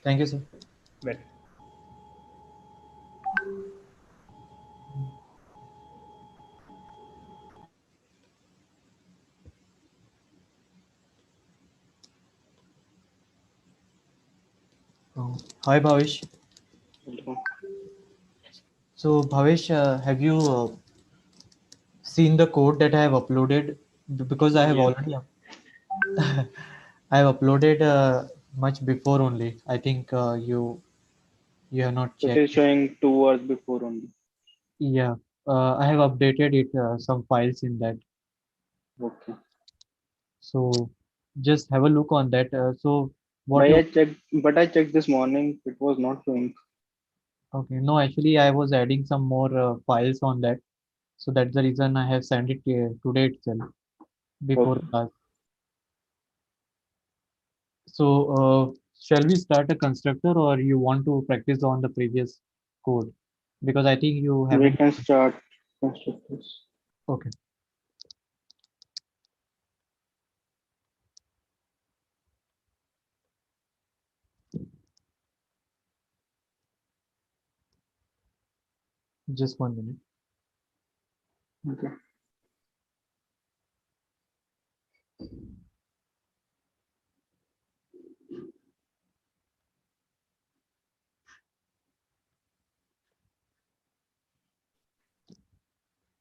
Thank you, sir. Well, Hi, Bhavesh. So, Bhavesh, have you seen the code that I have uploaded? Because I have yes, already I have uploaded much before only. I think you have not it checked is it. showing 2 hours before only. Yeah, I have updated it some files in that. Okay. So just have a look on that. So what But you I checked, but I checked this morning. It was not showing. okay? No, actually, I was adding some more files on that. So that's the reason I have sent it today itself before Okay. class. So, shall we start a constructor or you want to practice on the previous code? Because I think you We haven't. can start constructors. Okay, just 1 minute. Okay.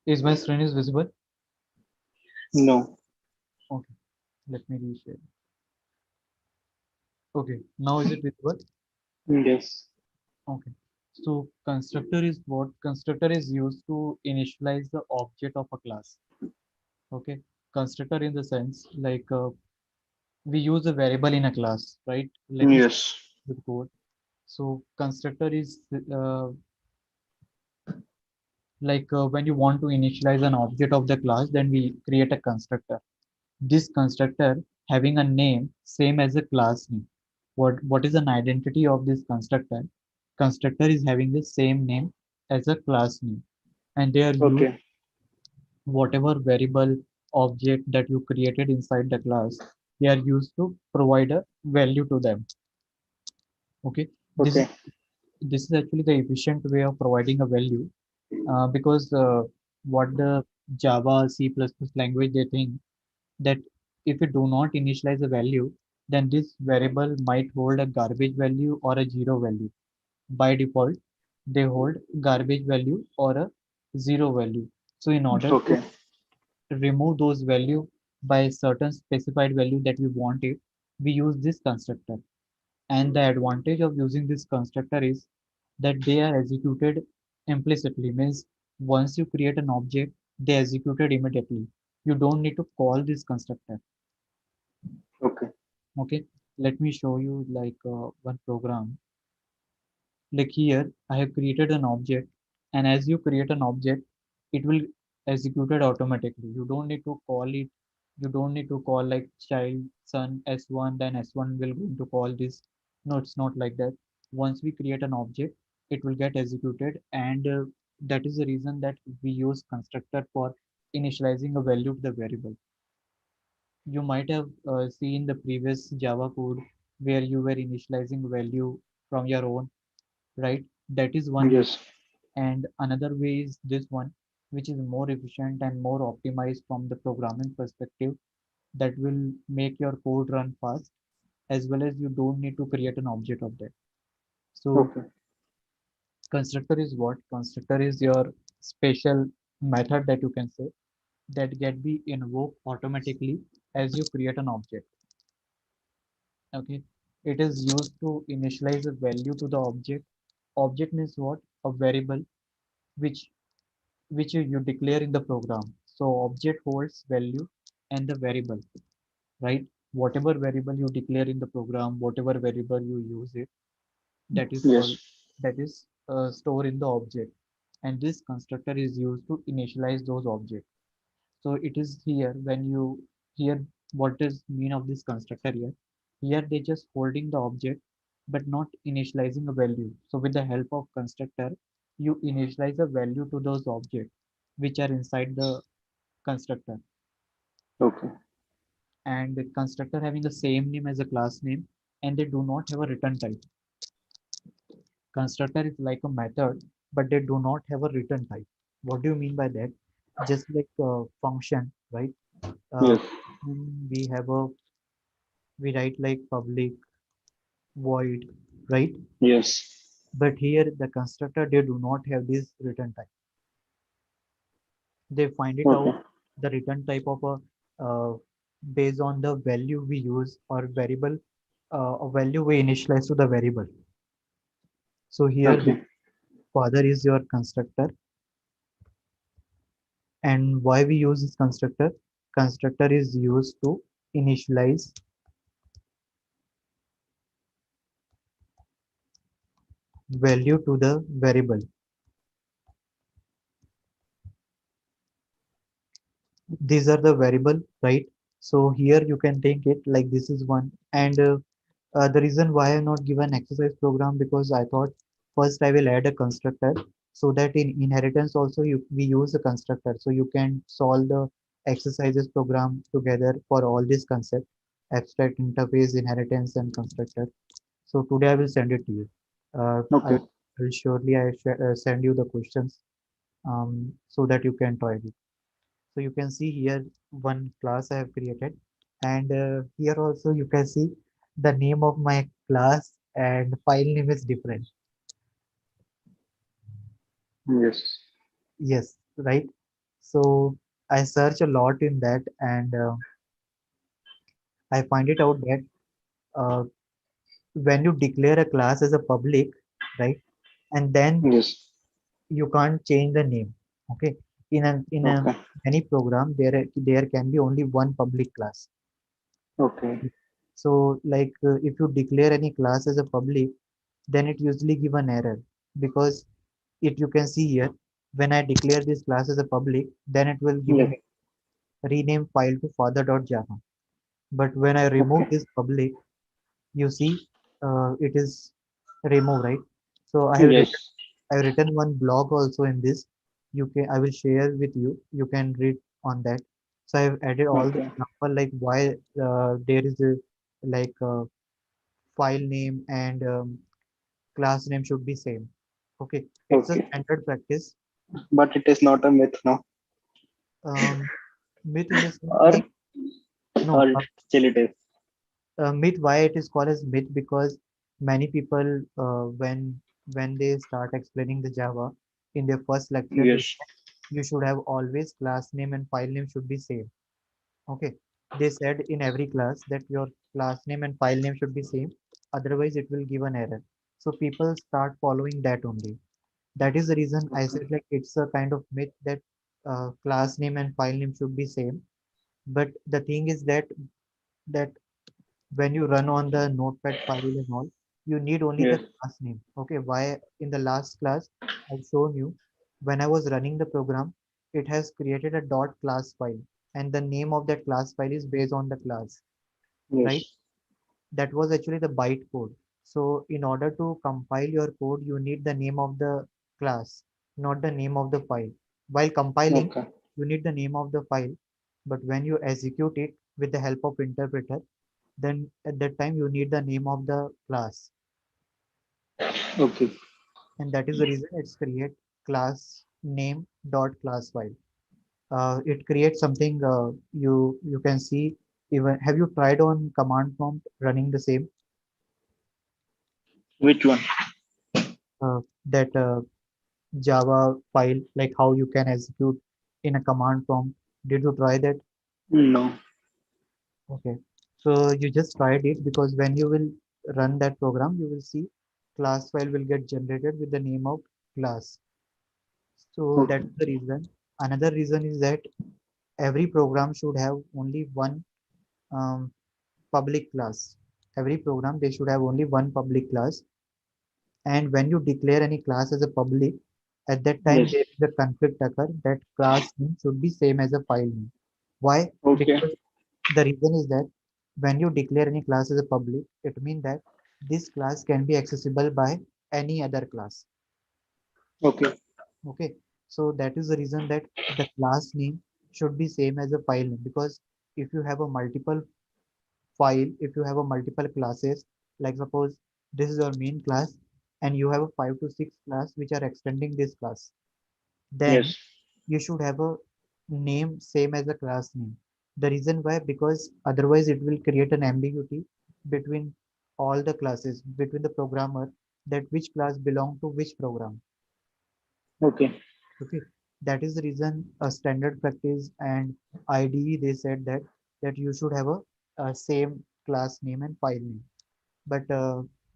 Is my screen is visible? No. Okay, let me reshare. Okay, now is it visible? Yes. Okay. So constructor is what? Constructor is used to initialize the object of a class. Okay. Constructor in the sense like we use a variable in a class, right? Let me show Yes. you the code. So constructor is like when you want to initialize an object of the class, then we create a constructor. This constructor having a name same as a class name. What is an identity of this constructor? Constructor is having the same name as a class name, and they are used Okay. whatever variable object that you created inside the class. They are used to provide a value to them. Okay, this is Okay. this is actually the efficient way of providing a value because what the Java, C++ language they think that if you do not initialize a value, then this variable might hold a garbage value or a zero value. By default, they hold garbage value or a zero value. So in order to Okay. remove those value by a certain specified value that we want it, we use this constructor. And the advantage of using this constructor is that they are executed implicitly, means once you create an object, they executed immediately. You don't need to call this constructor. Okay. Okay, let me show you like one program. Like here, I have created an object, and as you create an object, it will execute it automatically. You don't need to call it. You don't need to call like child son s1, then s1 will going to call this. No, it's not like that. Once we create an object, it will get executed, and that is the reason that we use constructor for initializing a value to the variable. You might have seen the previous Java code where you were initializing value from your own, right? That is one way. Yes. And another way is this one, which is more efficient and more optimized from the programming perspective that will make your code run fast as well as you don't need to create an object of that. So Okay. constructor is what? Constructor is your special method that you can say that get be invoked automatically as you create an object. Okay. It is used to initialize a value to the object. Object means what? A variable which you declare in the program. So object holds value and the variable, right? Whatever variable you declare in the program, whatever variable you use it, that is called Yes. that is stored in the object. And this constructor is used to initialize those objects. So it is here when you here what is mean of this constructor here. Here they just holding the object but not initializing a value. So with the help of constructor, you initialize a value to those objects which are inside the constructor. Okay. And the constructor having the same name as a class name and they do not have a return type. Constructor is like a method, but they do not have a return type. What do you mean by that? Just like a function, right? Uh, Yes. we have a we write like public void, right? Yes. But here the constructor they do not have this return type. They find it out Okay. the return type of a based on the value we use or variable a value we initialize to the variable. So here the Okay. father is your constructor, and why we use this constructor? Constructor is used to initialize value to the variable. These are the variable, right? So here you can take it like this is one, and the reason why I not given exercise program because I thought first I will add a constructor so that in inheritance also we use a constructor so you can solve the exercises program together for all this concept abstract interface inheritance and constructor. So today I will send it to you. I Okay. will surely send you the questions so that you can try it. So you can see here one class I have created, and here also you can see the name of my class and file name is different. Yes. Yes, right. So I search a lot in that, and I find it out that uh, when you declare a class as a public, right, and then Yes. you can't change the name. Okay, in a Okay. any program there can be only one public class. Okay. So like if you declare any class as a public, then it usually give an error because it you can see here when I declare this class as a public, then it will give Yes. me rename file to father.java. But when I remove Okay. this public, you see it is remove, right? So Yes. I have written one blog also in this. You can I will share with you. You can read on that. So I have added all the Okay. example like why there is a like file name and class name should be same. Okay, it's a Okay. standard practice. But it is not a myth now. Um, myth in the sense Or like no, still it is. myth why it is called as myth because many people when they start explaining the Java in their first lecture they Yes. you should have always class name and file name should be same. Okay, they said in every class that your class name and file name should be same, otherwise it will give an error. So people start following that only. That is the reason I Okay. said like it's a kind of myth that class name and file name should be same. But the thing is that when you run on the notepad file and all, you need only the Yes. class name. Okay, why in the last class I've shown you when I was running the program, it has created a dot class file and the name of that class file is based on the class, right? Yes. That was actually the byte code. So in order to compile your code, you need the name of the class, not the name of the file. While compiling, Okay. you need the name of the file, but when you execute it with the help of interpreter, then at that time you need the name of the class, Okay. and that is the reason it's create class name dot class file. It creates something you can see even have you tried on command prompt running the same Which one? that Java file like how you can execute in a command prompt? Did you try that? No. Okay, so you just tried it because when you will run that program, you will see class file will get generated with the name of class. So Okay. that's the reason. Another reason is that every program should have only one um, public class. Every program they should have only one public class. And when you declare any class as a public, at that time Yes. there is a conflict occur that class name should be same as a file name. Why? Okay. Because the reason is that when you declare any class as a public, it means that this class can be accessible by any other class. Okay. Okay, so that is the reason that the class name should be same as a file name because if you have a multiple file, if you have a multiple classes, like suppose this is your main class and you have a 5 to 6 class which are extending this class, then Yes. you should have a name same as the class name. The reason why, because otherwise it will create an ambiguity between all the classes, between the programmer, that which class belong to which program. Okay. Okay, that is the reason a standard practice and IDE they said that you should have a same class name and file name. But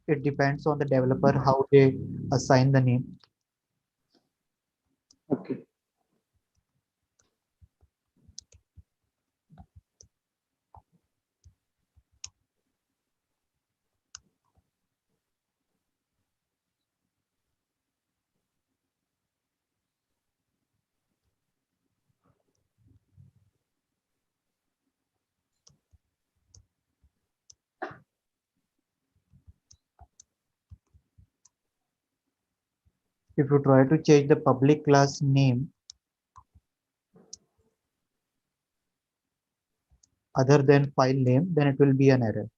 it depends on the developer how they assign the name. Okay. If you try to change the public class name other than file name, then it will be an error.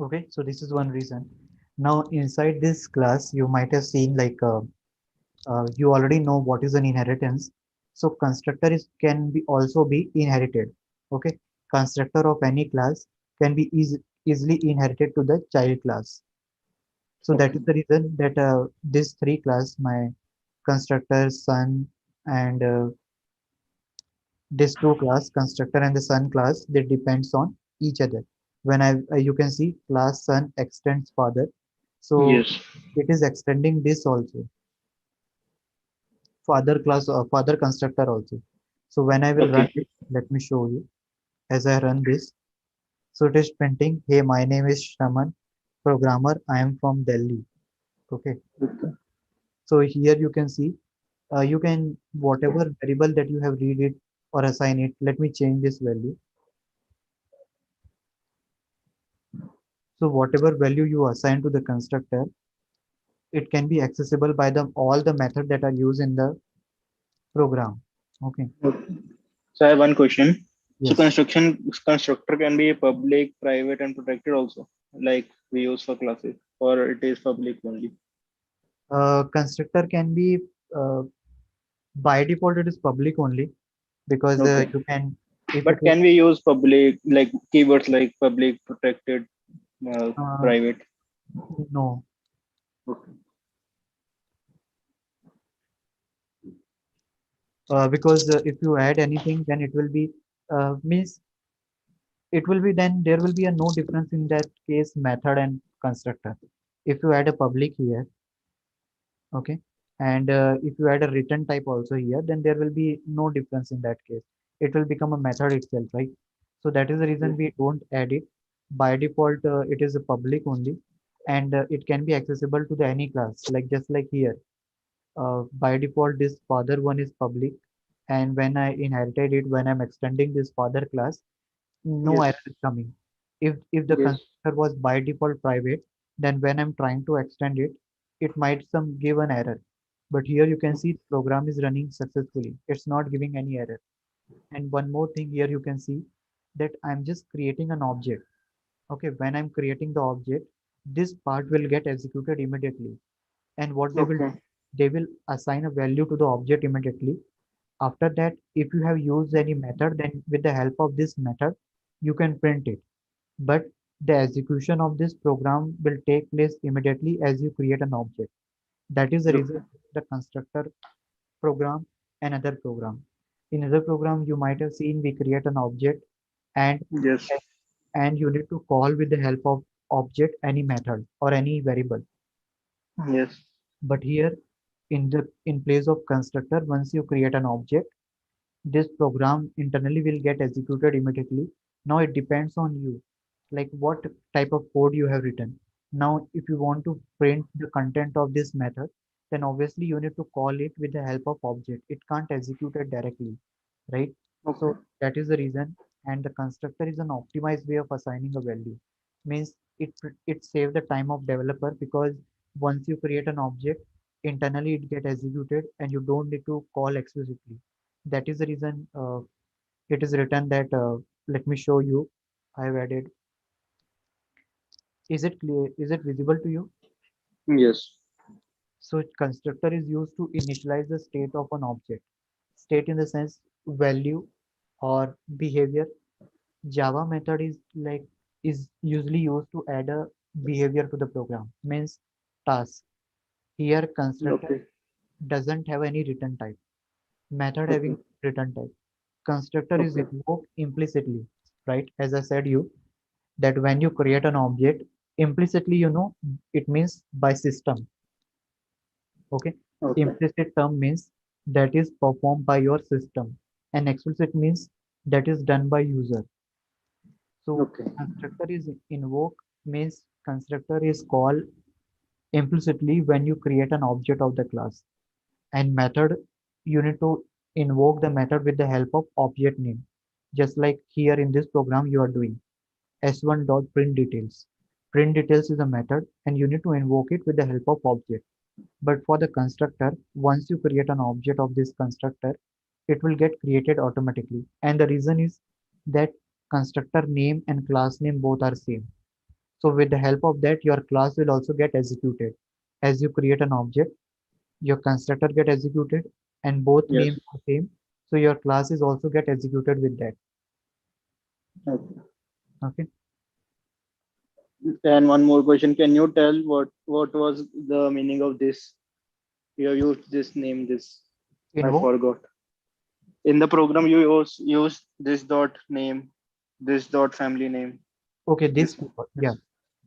Okay, so this is one reason. Now inside this class, you might have seen you already know what is an inheritance. So constructor is can be also be inherited. Okay, constructor of any class can be easily inherited to the child class. So that Okay. is the reason that this three class, my constructor, son, and this two class, constructor and the son class, they depends on each other. When you can see class son extends father, so Yes. it is extending this also, father class or father constructor also. So when I will run Okay. it, let me show you. As I run this, so it is printing, hey, my name is Shraman, programmer, I am from Delhi. Okay, Okay. so here you can see, you can whatever variable that you have read it or assign it. Let me change this value. So whatever value you assign to the constructor, it can be accessible by the all the method that are used in the program. Okay. Okay. So I have one question. So Yes. constructor can be public, private, and protected also, like we use for classes, or it is public only. Constructor can be uh, by default it is public only because Okay. you can, if it But is can we use public like keywords like public, protected, uh, private? no, Okay. because if you add anything then it will be means it will be, then there will be a no difference in that case method and constructor. If you add a public here, okay, and if you add a return type also here, then there will be no difference in that case. It will become a method itself, right? So that is the reason Yes. we don't add it. By default, it is a public only, and it can be accessible to the any class, like just like here. By default, this father one is public, and when I inherited it, when I'm extending this father class, no Yes. error is coming. If the Yes. constructor was by default private, then when I'm trying to extend it, it might some give an error. But here you can see the program is running successfully. It's not giving any error. And one more thing here you can see that I'm just creating an object. Okay, when I'm creating the object, this part will get executed immediately. And what they will Okay. do, they will assign a value to the object immediately. After that, if you have used any method, then with the help of this method, you can print it. But the execution of this program will take place immediately as you create an object. That is the reason Okay. the constructor program and other program. In other program, you might have seen we create an object and Yes. and you need to call with the help of object any method or any variable. Yes. But here in place of constructor, once you create an object, this program internally will get executed immediately. Now it depends on you, like what type of code you have written. Now, if you want to print the content of this method, then obviously you need to call it with the help of object. It can't execute it directly, right? Okay. So that is the reason. And the constructor is an optimized way of assigning a value. Means it saves the time of developer because once you create an object, internally it get executed and you don't need to call explicitly. That is the reason it is written that let me show you. I've added. Is it clear? Is it visible to you? Yes. So constructor is used to initialize the state of an object. State in the sense value or behavior. Java method is usually used to add a behavior to the program. Means task. Here constructor Okay. doesn't have any return type. Method Okay. having return type. Constructor is Okay. invoked implicitly, right? As I said you that when you create an object, implicitly it means by system. Okay. Okay. Implicit term means that is performed by your system, and explicit means that is done by user. So Okay. constructor is invoke means constructor is called implicitly when you create an object of the class, and method you need to invoke the method with the help of object name, just like here in this program you are doing s1.printDetails. Print details is a method and you need to invoke it with the help of object. But for the constructor, once you create an object of this constructor, it will get created automatically. And the reason is that constructor name and class name both are same. So with the help of that, your class will also get executed. As you create an object, your constructor get executed and both Yes. names are same. So your class is also get executed with that. Okay. Okay. And one more question. Can you tell what was the meaning of this? You have used this name, this. I Invoke. forgot. In the program, you use this dot name, this dot family name. Okay, this This. keyword. Yeah. This.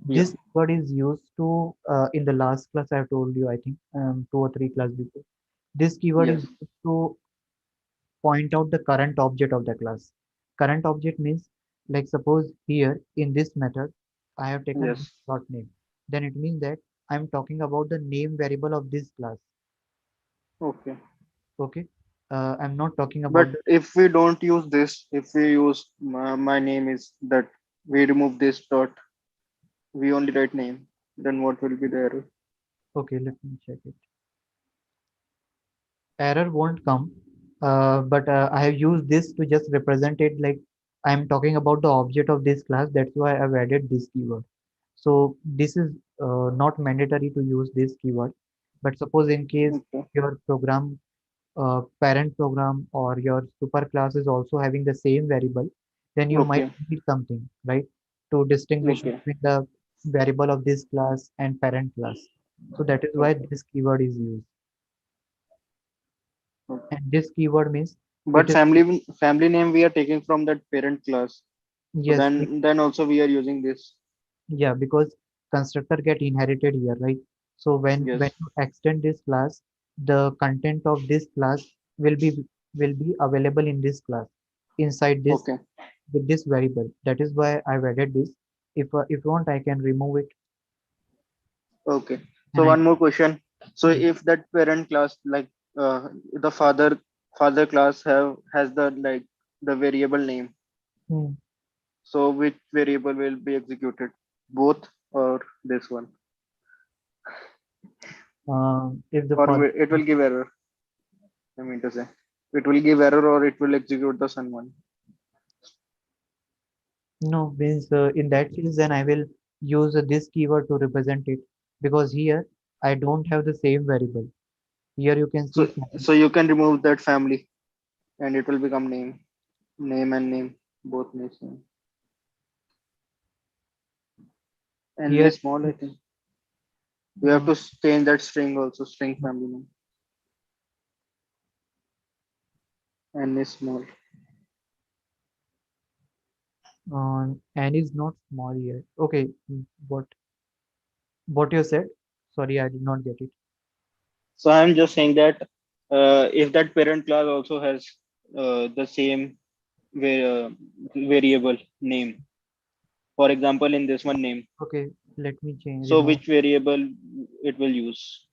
Yeah. This keyword is used to in the last class I have told you, I think 2 or 3 class before. This keyword is Yes. used to point out the current object of the class. Current object means like suppose here in this method I have taken this Yes. dot name. Then it means that I'm talking about the name variable of this class. Okay. Okay. I'm not talking But about the if we don't use this, if we use my name is that we remove this dot, we only write name, then what will be the error? okay, let me check it. Error won't come, but I have used this to just represent it like I'm talking about the object of this class. That's why I've added this keyword. So this is not mandatory to use this keyword. But suppose in case Okay. your program, parent program or your super class is also having the same variable, then you might Okay. need something, right? To distinguish Okay. between the variable of this class and parent class. So that is why Okay. this keyword is used. Okay. And this keyword means it But is family name we are taking from that parent class. So yes, then also we are using this. yeah, because constructor get inherited here, right? So when Yes. you extend this class, the content of this class will be available in this class inside this Okay. with this variable. That is why I've added this. If you want, I can remove it Okay. and So I one more question. So hmm, if that parent class like the father class has the like the variable name. hmm, So which variable will be executed? Both or this one? if the Or father it will give error. I mean to say, it will give error or it will execute the son one. no means in that case then I will use this keyword to represent it because here I don't have the same variable. Here you can see So you can remove that family and it will become name and name, both names. And here this small, I think you have uh, to change that string also, string family name and is small. N is not small here. Okay, what you said? Sorry, I did not get it. So I'm just saying that if that parent class also has the same va- uh, variable name, for example, in this one name, Okay, let me change so remove. which variable it will use?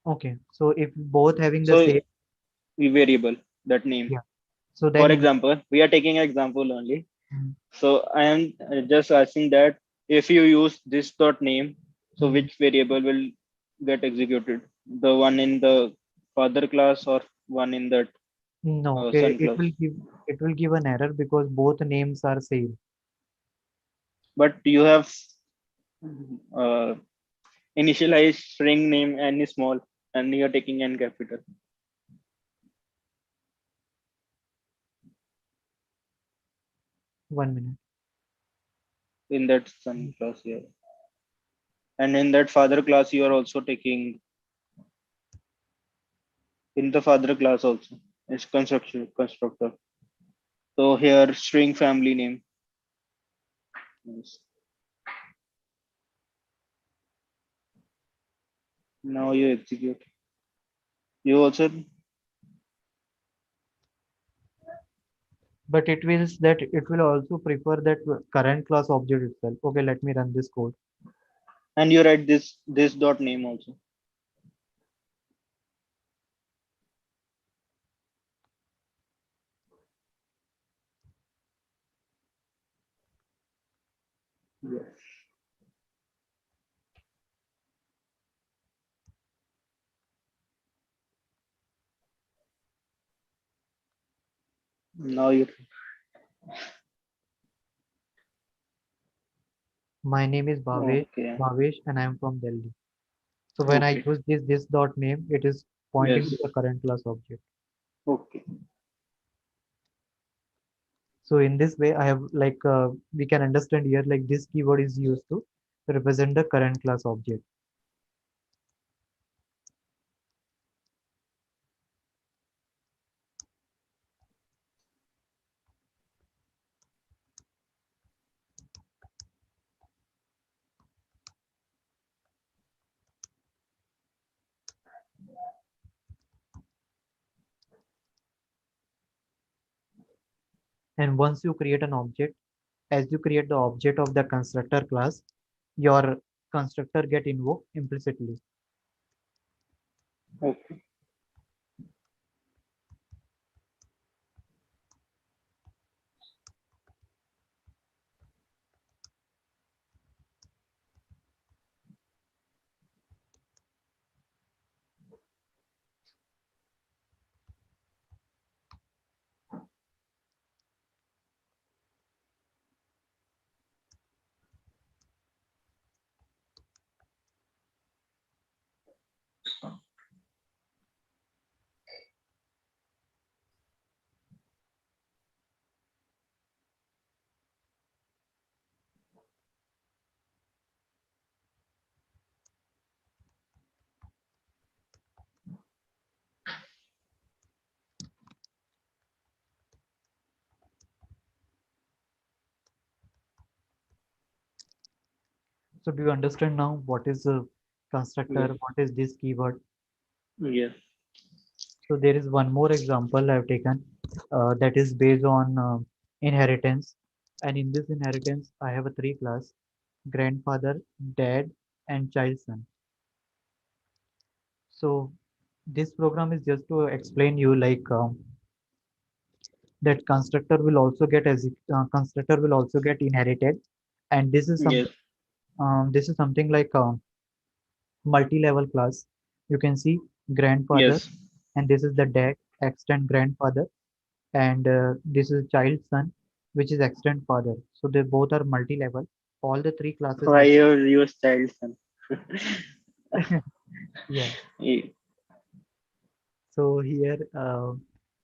Okay, so if both having the So same, the variable that name. yeah. So For then in example, we are taking an example only. mm, So I am just asking that if you use this dot name, So which variable will get executed? The one in the father class or one in that No, son class? it will give an error because both names are same. But you have uh, initialized string name n is small and you're taking n capital 1 minute. in that son class here. And in that father class, you are also taking in the father class also. It's constructor. So here string family name. Yes. Now you execute. You also But it means that it will also prefer that current class object itself. Okay, let me run this code. and you write this dot name also. Yes. Now you My name is okay. Bhavesh, and I am from Delhi. So when I Okay. use this dot name, it is pointing to Yes. the current class object. Okay. So in this way, I have we can understand here like this keyword is used to represent the current class object. And once you create an object, as you create the object of the constructor class, your constructor get invoked implicitly. Okay. So do you understand now what is a Yes. constructor, what is this keyword? Yes. So there is one more example I've taken that is based on inheritance. And in this inheritance, I have a three class: grandfather, dad, and child son. So this program is just to explain you that constructor will also get inherited, and Yes. this is something like multi-level class. You can see grandfather, Yes. and this is the dad, extend grandfather, and this is child son, which is extend father. So they both are multi-level. All the three classes Why have. your child son? Yeah. Eh, So here,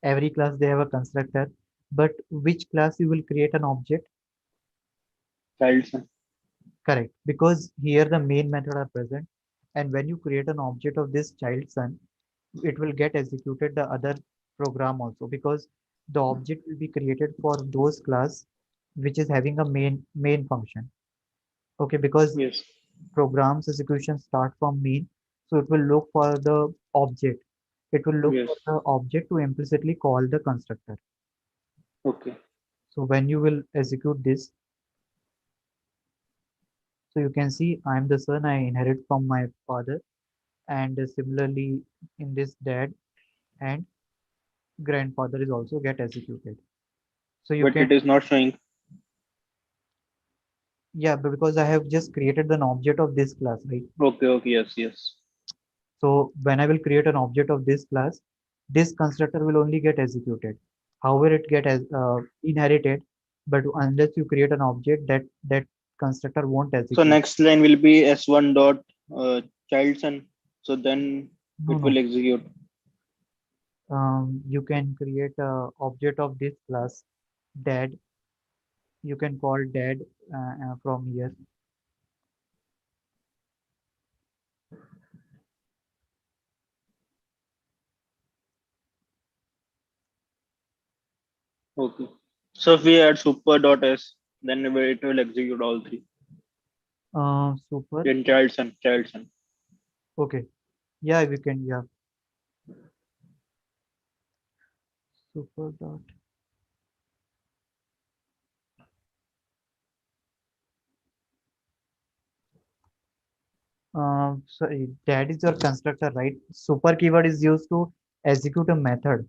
every class they have a constructor, but which class you will create an object? child son. Correct, because here the main method are present, and when you create an object of this child son, it will get executed the other program also because the object will be created for those class which is having a main function. Okay, because Yes. programs execution start from main, so it will look for the object. It will look Yes. for the object to implicitly call the constructor. Okay. So when you will execute this, so you can see I'm the son, I inherit from my father, and similarly in this dad and grandfather is also get executed. So you But can it is not showing. Yeah, but because I have just created an object of this class, right? Okay, okay, yes, yes. So when I will create an object of this class, this constructor will only get executed. However, it get as inherited, but unless you create an object, that constructor won't So execute. next line will be s1 dot child son. So then No, it will no. execute. You can create a object of this class, dad. You can call dad from here. Okay. So if we add super dot s, then it will execute all three. Super. Then child son, child son. Okay. Yeah, we can. Yeah, super dot. Sorry, that is your constructor, right? Super keyword is used to execute a method.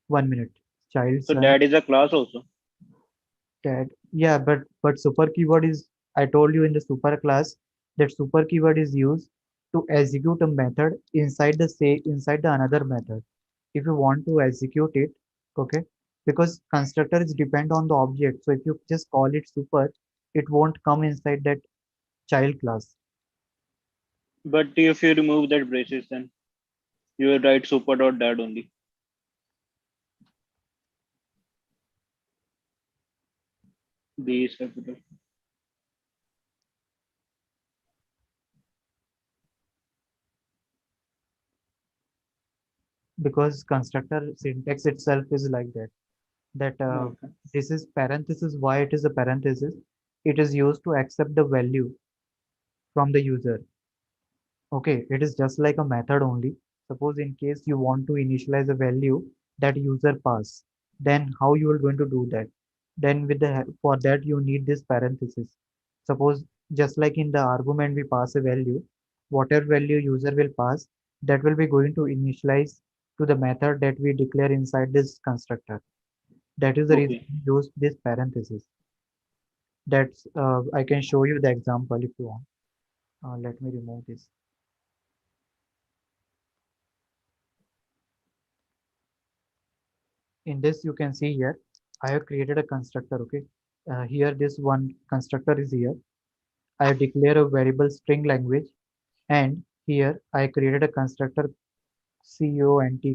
1 minute. Child So son, that is a class also. dad. Yeah, but super keyword is, I told you in the super class that super keyword is used to execute a method inside the say inside the another method. If you want to execute it, okay, because constructors depend on the object. So if you just call it super, it won't come inside that child class. But if you remove that braces, then you will write super dot dad only. B is capital. Because constructor syntax itself is like that. That Okay. this is parenthesis. Why it is a parenthesis? It is used to accept the value from the user. Okay, it is just like a method only. Suppose in case you want to initialize a value that user pass, then how you are going to do that? Then with the for that you need this parenthesis. Suppose just like in the argument we pass a value, whatever value user will pass, that will be going to initialize to the method that we declare inside this constructor. That is the reason Okay. we use this parenthesis. That's I can show you the example if you want. Let me remove this. In this you can see here I have created a constructor. Okay, here this one constructor is here. I have declared a variable string language, and here I created a constructor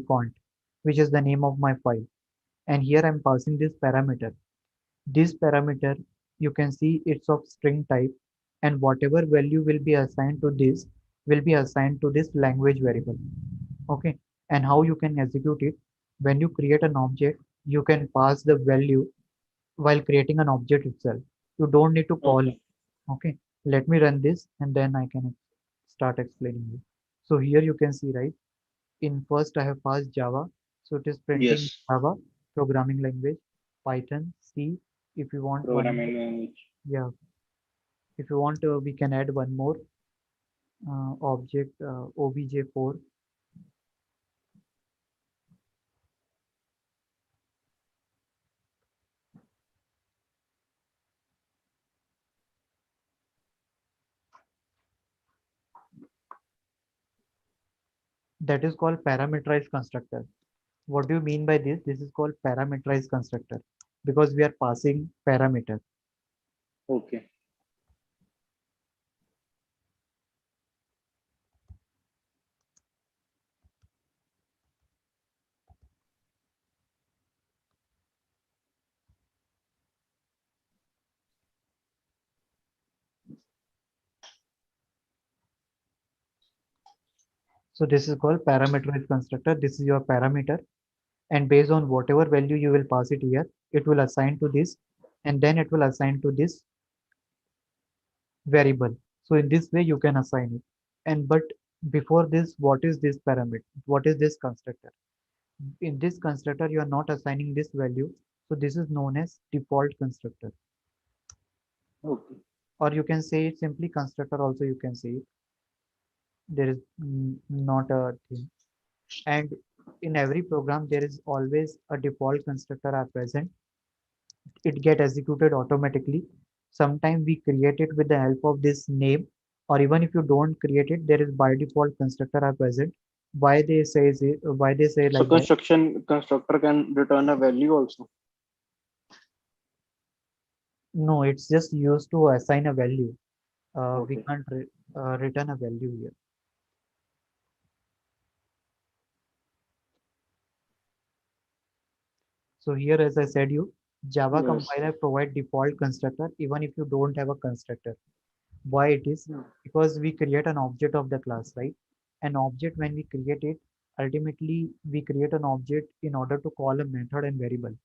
cont, which is the name of my file, and here I'm passing this parameter. This parameter, you can see it's of string type, and whatever value will be assigned to this will be assigned to this language variable. Okay, and how you can execute it? When you create an object, you can pass the value while creating an object itself. You don't need to call it. Okay. Okay, let me run this and then I can start explaining you. So here you can see, right? In first I have passed Java. So it is printing Yes. Java, programming language, Python, C. If you want one more, Programming language. yeah, if you want, we can add one more object, obj4. That is called parameterized constructor. What do you mean by this? This is called parameterized constructor because we are passing parameter. Okay. So this is called parameterized constructor. This is your parameter, and based on whatever value you will pass it here, it will assign to this, and then it will assign to this variable. So in this way you can assign it. And but before this, what is this parameter? What is this constructor? In this constructor, you are not assigning this value. So this is known as default constructor, Okay. or you can say it simply constructor. Also, you can say it. There is not a thing. And in every program, there is always a default constructor are present. it get executed automatically. Sometimes we create it with the help of this name, or even if you don't create it, there is by default constructor are present. Why they say So like that? construction constructor can return a value also. No, it's just used to assign a value. We Okay. can't return a value here. So here, as I said you, Java Yes. compiler provide default constructor even if you don't have a constructor. Why it is? Yeah. Because we create an object of the class, right? An object, when we create it, ultimately we create an object in order to call a method and variable.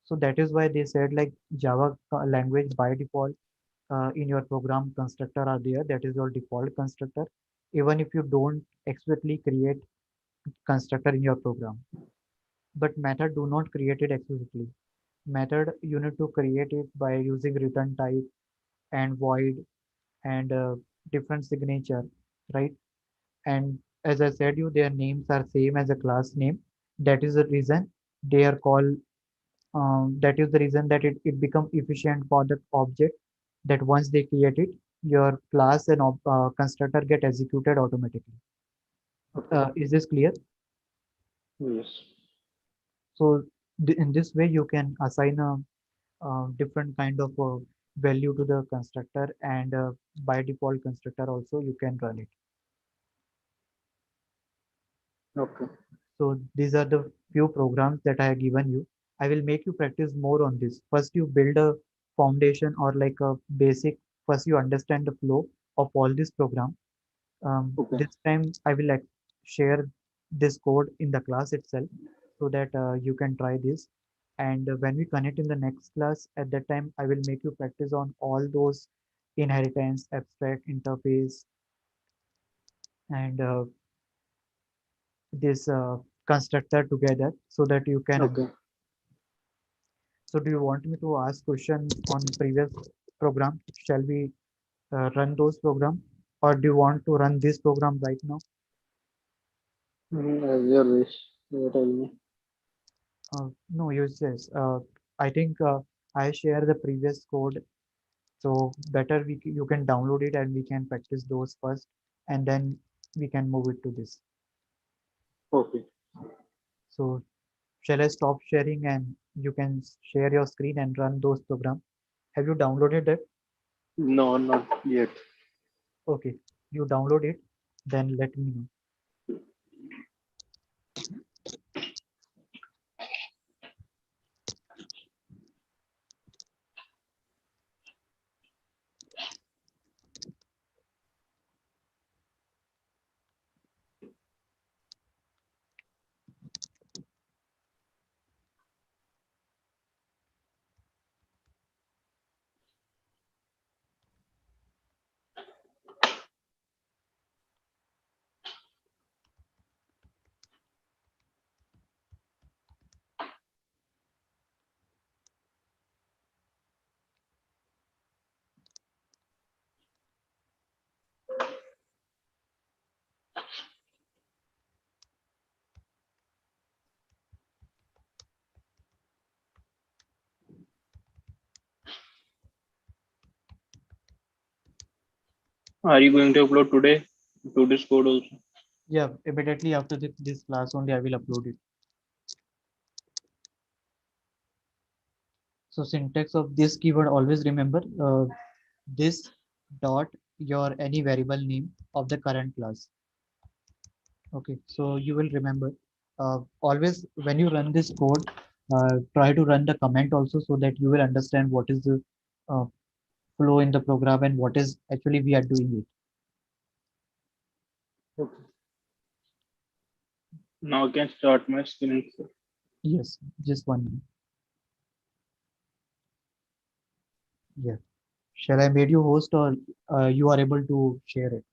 So that is why they said like Java language by default in your program constructor are there. That is your default constructor. Even if you don't explicitly create constructor in your program, but method do not create it explicitly. Method you need to create it by using return type and void and different signature, right? And as I said you, their names are same as a class name. That is the reason they are called. That is the reason that it become efficient for the object, that once they create it, your class and constructor get executed automatically. Okay. Is this clear? Yes. So in this way, you can assign a different kind of value to the constructor, and by default constructor also you can run it. Okay. So these are the few programs that I have given you. I will make you practice more on this. First you build a foundation or like a basic. First you understand the flow of all this program. Okay. This time I will like share this code in the class itself so that you can try this. And when we connect in the next class, at that time I will make you practice on all those inheritance, abstract, interface, and this constructor together so that you can. Okay. So do you want me to ask question on previous program? Shall we run those program, or do you want to run this program right now? As your wish. You tell me. No, you says. I think I share the previous code, so better you can download it and we can practice those first, and then we can move it to this. Okay. So shall I stop sharing and you can share your screen and run those program? Have you downloaded it? No, not yet. Okay, you download it, then let me know. Are you going to upload today to this code also? Yeah, immediately after this class only I will upload it. So syntax of this keyword, always remember this dot your any variable name of the current class. Okay, so you will remember always when you run this code, try to run the comment also so that you will understand what is the uh, flow in the program and what is actually we are doing it. Okay. Now I can start my screen. Yes, just one minute. Yeah. Shall I made you host, or you are able to share it?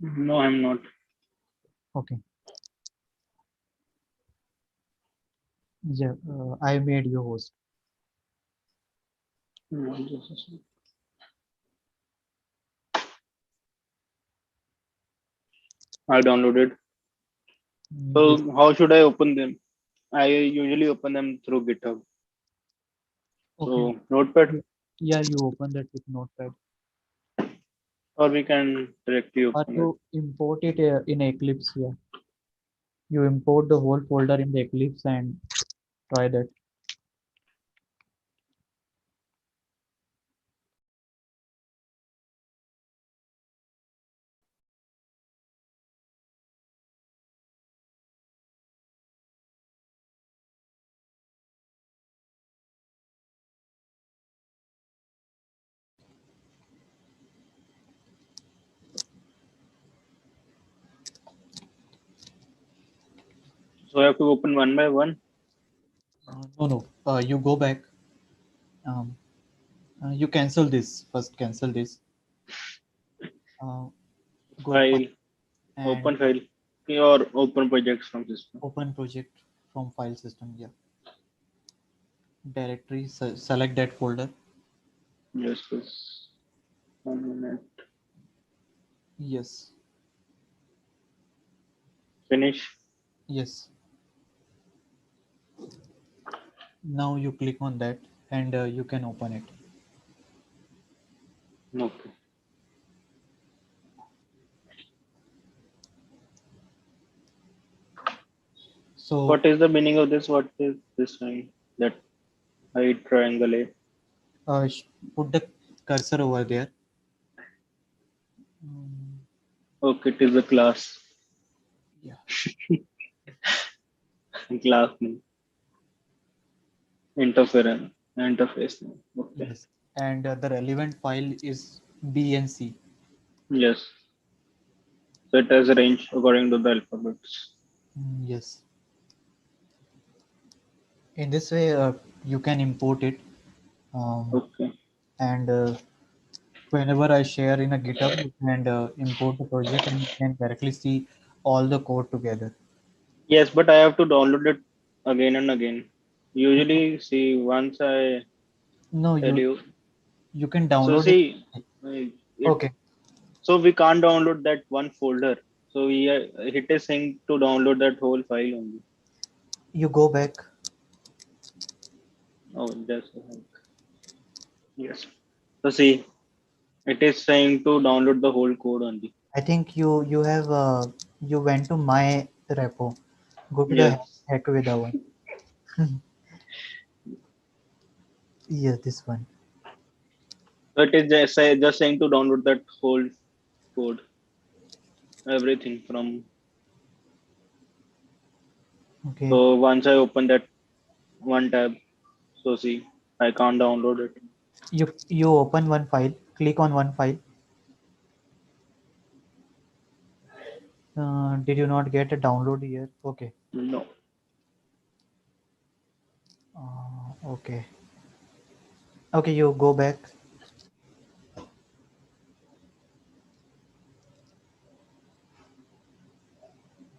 No, I'm not. Okay. Yeah, I made you host. No, just a second. I downloaded. Yes. So how should I open them? I usually open them through GitHub. Okay. So Notepad, Yeah, you open that with Notepad. or we can directly Or open it. you import it in Eclipse. Yeah, you import the whole folder in the Eclipse and try that. So I have to open one by one. No, no. You go back. Um, you cancel this first. Cancel this. Uh, Go to file File, and open file, or open projects from system. open project from file system. Yeah, directory. Select that folder. Yes, yes. 1 minute. Yes, Finish. yes. Now you click on that and you can open it. Okay. So What is the meaning of this? What is this sign? That height triangle A. put the cursor over there. Mm, Okay, it is a class. yeah. Class name. Interference. Interface name. Okay. Yes. And the relevant file is B and C. Yes. So it has a range according to the alphabets. Yes. In this way, you can import it. Okay. And whenever I share in a GitHub, you can import the project and you can directly see all the code together. Yes, but I have to download it again and again. Usually, see, once I No, tell you. you can So download it. see, it. Okay. So we can't download that one folder. So it is saying to download that whole file only. You go back. Oh, just a sec. Yes. So see, it is saying to download the whole code only. I think you have you went to my repo. Go to the Yes. hack with that one. Yes, this one. So it is just saying to download that whole code, everything from. Okay. So once I open that one tab, so see, I can't download it. You open one file. Click on one file. Did you not get a download here? Okay. No. Okay. Okay. You go back.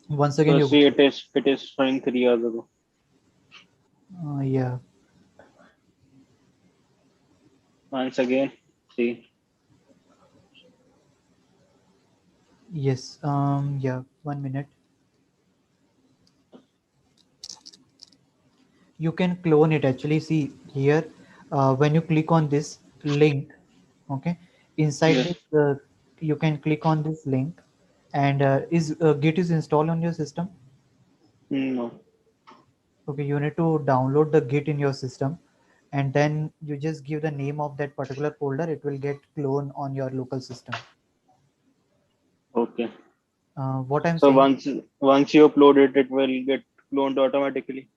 Once again, So you see, go. it is showing 3 years ago. Yeah. Once again, see. Yes. Yeah. 1 minute. You can clone it. Actually, see here. When you click on this link, okay, inside Yes. this, you can click on this link, and is Git is installed on your system. No. Okay, you need to download the Git in your system, and then you just give the name of that particular folder. It will get clone on your local system. Okay. What I'm So saying, once you upload it, it will get cloned automatically.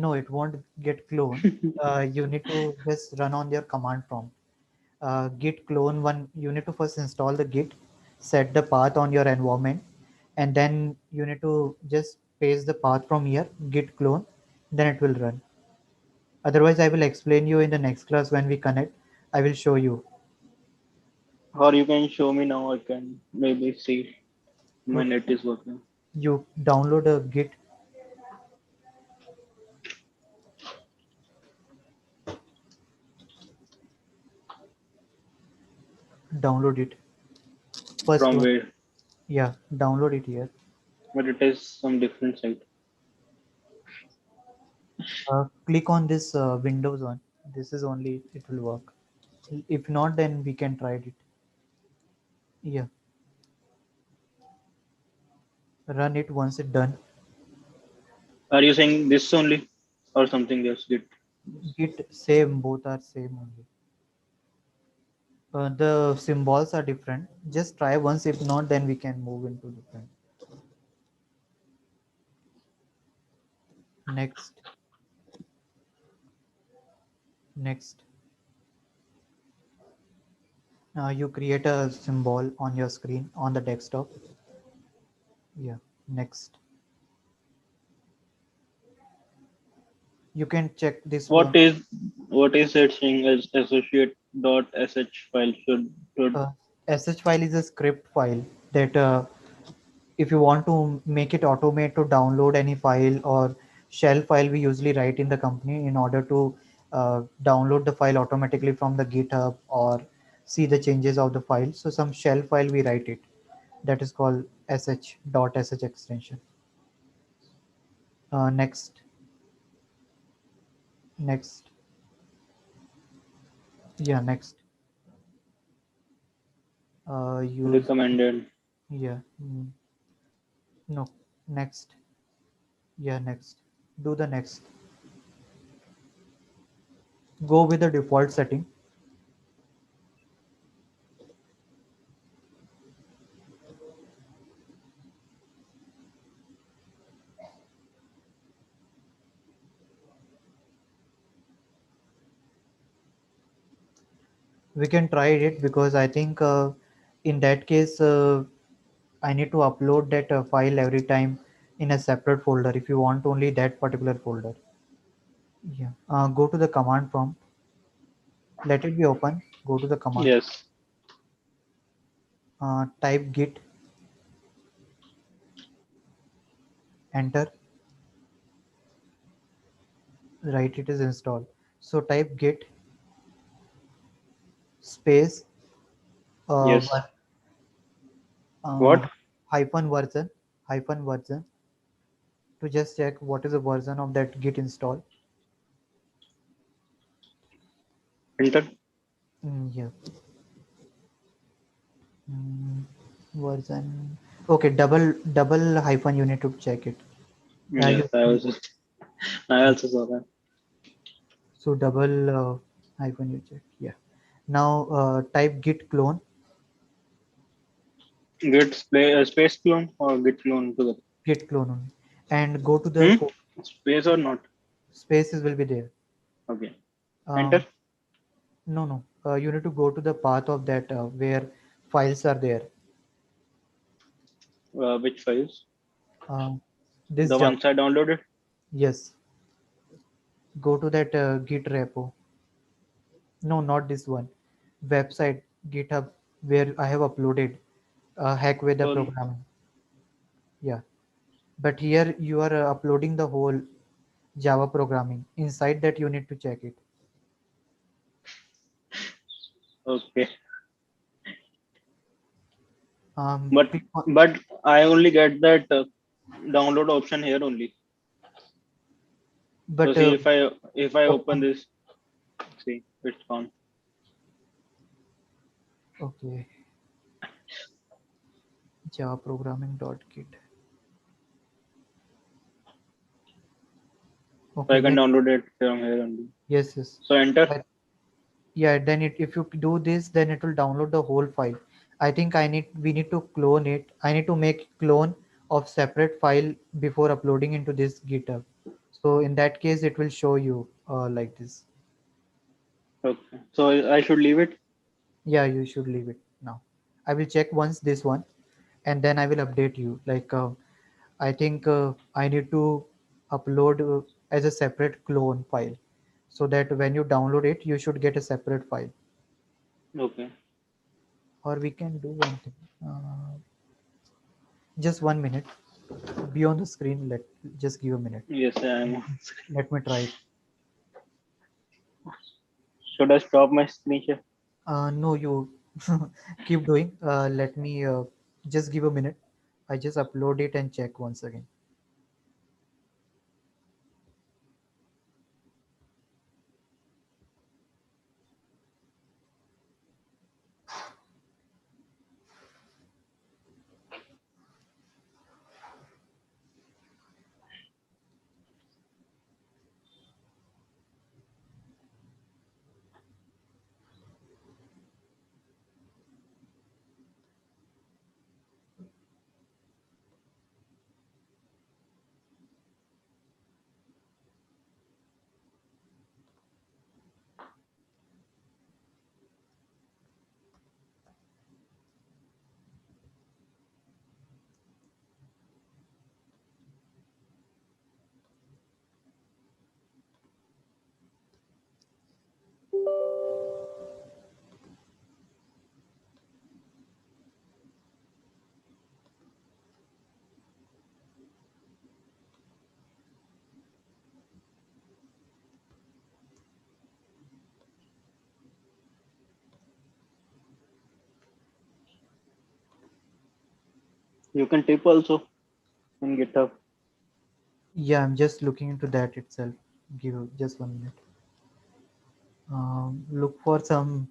no, it won't get clone. You need to just run on your command prompt. Git clone one. You need to first install the Git, set the path on your environment, and then you need to just paste the path from here. Git clone, then it will run. Otherwise, I will explain you in the next class when we connect. I will show you. Or you can show me now. I can maybe see my Okay. net is working. You download a Git, download it. First From one, where? yeah, download it here. But it is some different site. Click on this Windows one. This is only it will work. If not, then we can try it. Yeah, run it once it done. Are you saying this only or something else? Git. Git same, both are same only. The symbols are different. Just try once. If not, then we can move into different. Next, next. You create a symbol on your screen on the desktop. Yeah. Next, you can check this What one. is what is it saying as associate dot sh file should Uh, sh file is a script file that if you want to make it automate to download any file or shell file we usually write in the company in order to download the file automatically from the GitHub or see the changes of the file. So some shell file we write it, that is called sh extension. Next, next, yeah, next. Use, recommended. yeah, no, next, yeah, next. Do the next. Go with the default setting. We can try it because I think in that case I need to upload that file every time in a separate folder if you want only that particular folder. Yeah. Go to the command prompt. Let it be open. Go to the command. Yes. Type git. Enter. Right. It is installed. So type git space Yes. uh, What? version version to just check what is the version of that git install. Enter. Yeah. Mm, version. Okay, double hyphen. You need to check it. Yes, You I also saw that. so double hyphen you check. Yeah. Now type git clone. Git space clone or git clone together. Git clone only, and go to the Hmm? Space or not? spaces will be there. Okay. Um, Enter. no, no. You need to go to the path of that where files are there. Which files? Um, this The Java. ones I downloaded. Yes. Go to that Git repo. No, not this one. Website GitHub where I have uploaded hack with the Well, programming. Yeah. But here you are uploading the whole Java programming. Inside that you need to check it. okay. But Pick one, but I only get that download option here only. So but see if I open open. this, see it's gone. Okay, Java programming.git. So Okay, I can then download it from here only. yes, yes. So enter. I, yeah, then if you do this, then it will download the whole file. I think we need to clone it. I need to make clone of separate file before uploading into this GitHub. So in that case, it will show you like this. Okay. So I should leave it. Yeah, you should leave it now. I will check once this one, and then I will update you. Like I think I need to upload as a separate clone file, so that when you download it, you should get a separate file. Okay. Or we can do one thing. Just 1 minute. Be on the screen. Just give a minute. Yes, I am. Let me try it. Should I stop my screen share? No, you keep doing. Let me just give a minute. I just upload it and check once again. You can tip also in GitHub. Yeah, I'm just looking into that itself. Give just 1 minute. Look for some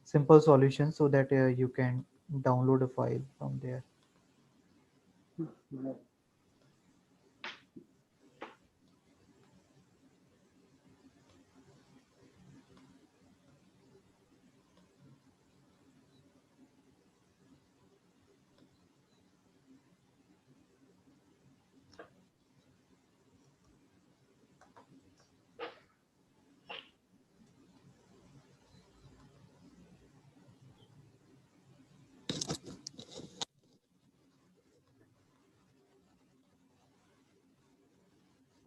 simple solutions so that you can download a file from there.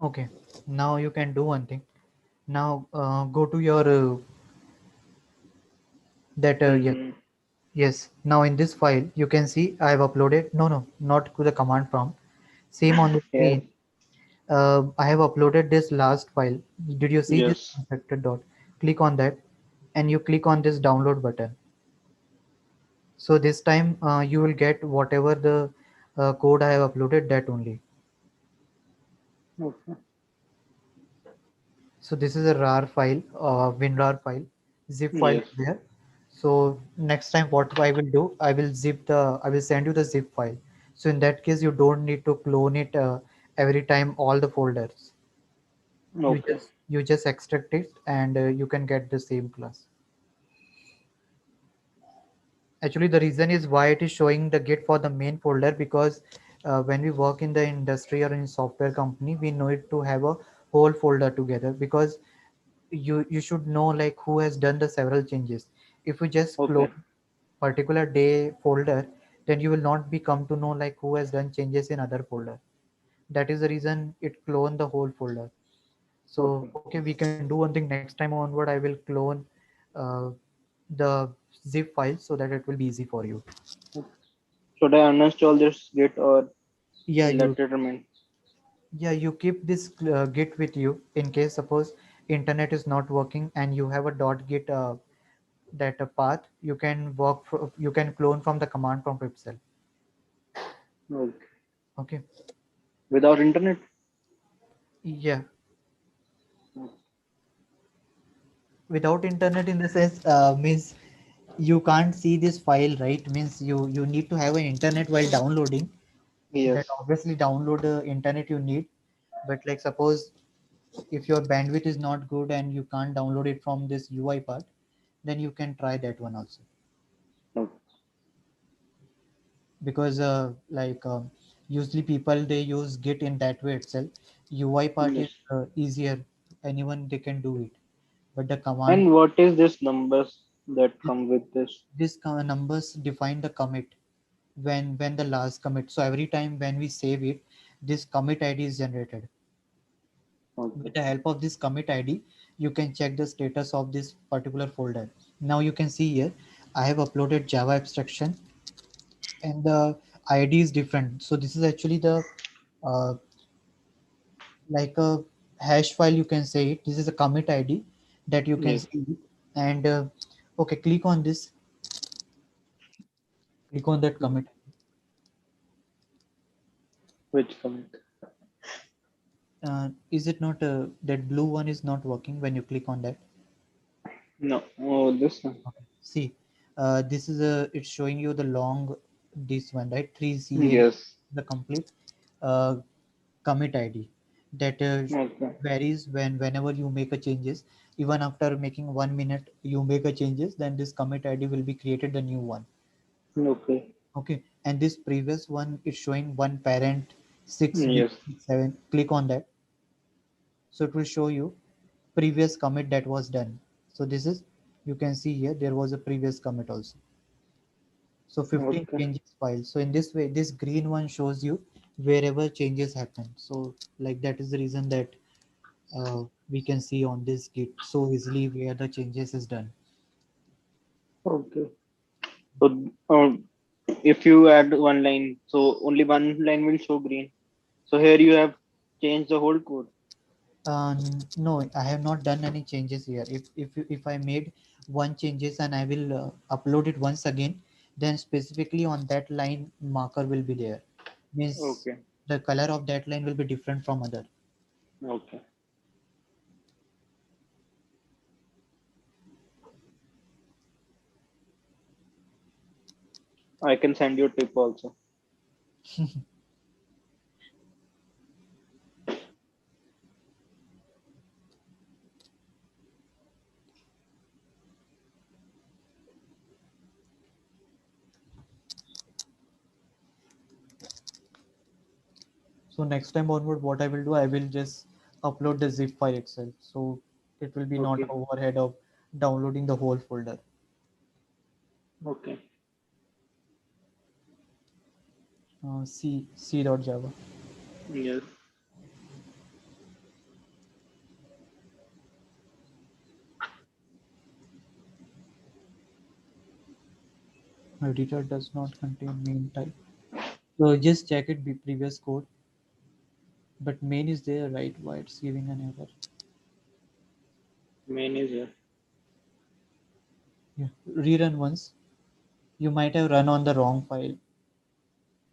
Okay, now you can do one thing. Now go to your that yes, Mm-hmm. yes. Now in this file you can see I have uploaded. No, no, not to the command prompt. Same on the Yes. screen. I have uploaded this last file. Did you see this Yes. infected dot? Click on that, and you click on this download button. So this time you will get whatever the code I have uploaded, that only. Okay. So this is a rar file, WinRAR file, zip file Yes. is there. So next time what I will do, I will send you the zip file. So in that case, you don't need to clone it every time all the folders. Okay. You just extract it and you can get the same class. Actually, the reason is why it is showing the Git for the main folder, because when we work in the industry or in software company, we need to have a whole folder together, because you should know like who has done the several changes. If you just clone Okay. particular day folder, then you will not be come to know like who has done changes in other folder. That is the reason it clone the whole folder. So Okay. okay, we can do one thing. Next time onward I will clone uh, the zip file so that it will be easy for you. Should I uninstall this Git or Yeah, let it remain? you keep this git with you in case suppose internet is not working and you have a dot git that path. You can you can clone from the command prompt itself. Okay. Okay. Without internet? Yeah, without internet in the sense means you can't see this file, right? Means you need to have an internet while downloading. That Yes. obviously download the internet you need. But like suppose if your bandwidth is not good and you can't download it from this UI part, then you can try that one also. Okay. Because usually people they use git in that way itself. UI part is Yes. easier, anyone they can do it. But the command, And what is this numbers that come with this? this numbers define the commit, when the last commit. So every time when we save it, this commit id is generated. Okay. With the help of this commit id, you can check the status of this particular folder. Now you can see here I have uploaded java abstraction, and the id is different. So this is actually the uh, like a hash file, you can say it. This is a commit id that you can Yes. see it. And okay, click on this, click on that Mhm. commit. Which commit? Is it not that blue one is not working when you click on that? No. Oh, this one. Okay. See, this is a, it's showing you the long, this one, right? 3CA, Yes. the complete uh, commit ID that Okay. varies whenever you make a changes. Even after making 1 minute, you make a changes, then this commit ID will be created the new one. Okay. Okay, and this previous one is showing one parent 6B Yes. 7. Click on that, so it will show you previous commit that was done. So this is, you can see here there was a previous commit also. So 15 Okay. changes files. So in this way, this green one shows you wherever changes happen. So like that is the reason that we can see on this git so easily where the changes is done. Okay. So, if you add one line, so only one line will show green. So here you have changed the whole code. No, I have not done any changes here. If I made one changes and I will upload it once again, then specifically on that line marker will be there. Means Okay. the color of that line will be different from other. Okay. I can send you a tip also. So next time onward, what I will do, I will just upload the zip file itself. So it will be not Okay. overhead of downloading the whole folder. Okay. C.java. Yes. Editor does not contain main type. So just check it be previous code, but main is there, right? Why it's giving an error? Main is here. Yeah. Rerun once. You might have run on the wrong file.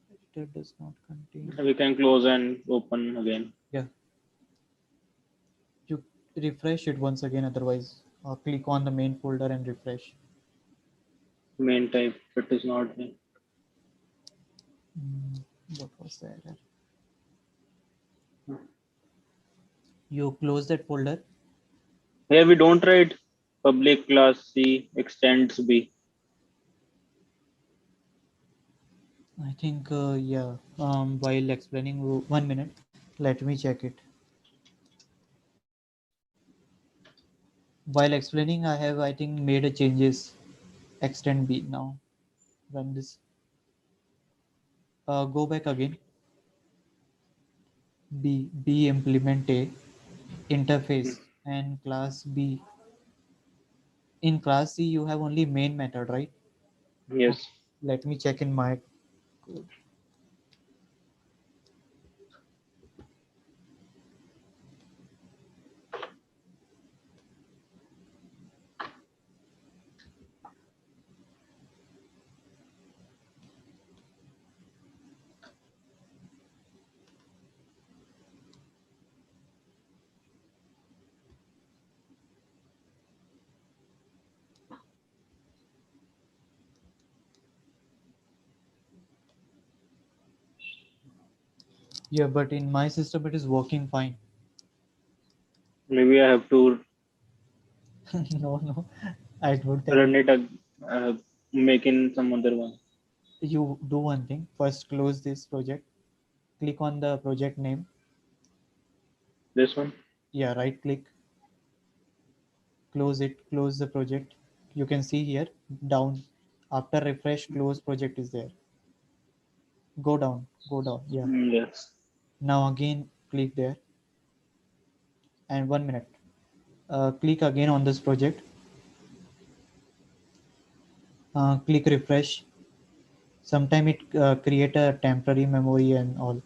Editor does not contain. We can close and open again. Yeah. You refresh it once again. Otherwise, click on the main folder and refresh. Main type. It is not there. Mm, what was the error? You close that folder. Here we don't write public class C extends B. I think, yeah. While explaining, 1 minute, let me check it. While explaining, I have, I think, made a changes. Extend B now. Run this. Go back again. B implement A interface and class B. In class C, you have only main method, right? Okay. Yes. Let me check in my code. Yeah, but in my system, it is working fine. Maybe I have to No, no, I don't have run it. it. Make in some other one. You do one thing. First, close this project. Click on the project name. This one. Yeah, right click, close it, close the project. You can see here down. After refresh, close project is there. Go down, go down. Yeah. Yes. Now again, click there. And 1 minute. Click again on this project. Click refresh. Sometime it create a temporary memory and all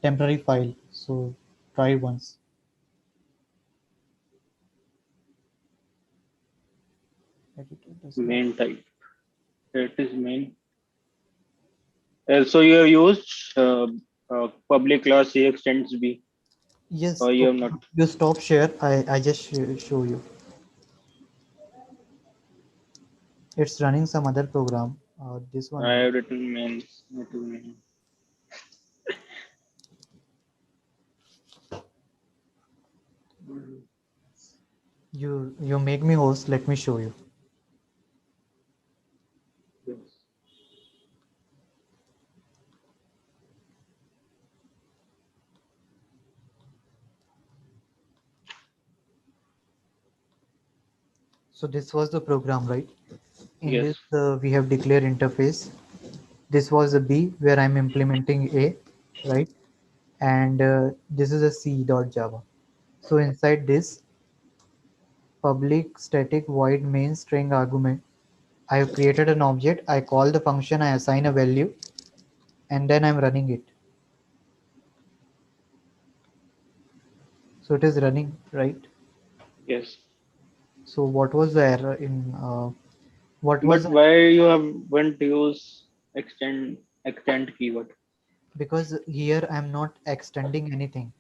temporary file. So try once. Editor does not. Main type. It is main. So you have used public class C extends B, Yes. or you have Okay. not. You stop share. I just show you. It's running some other program. This one I only. have written main. It is main. You make me host. Let me show you. Yes. So this was the program, right? In Yes. this, we have declared interface. This was a B where I'm implementing A, right? And this is a C.java. So inside this public static void main string argument, I have created an object. I call the function. I assign a value, and then I'm running it. So it is running, right? Yes. So what was the error in? What was But the why you have won't use extend keyword? because here I'm not extending anything.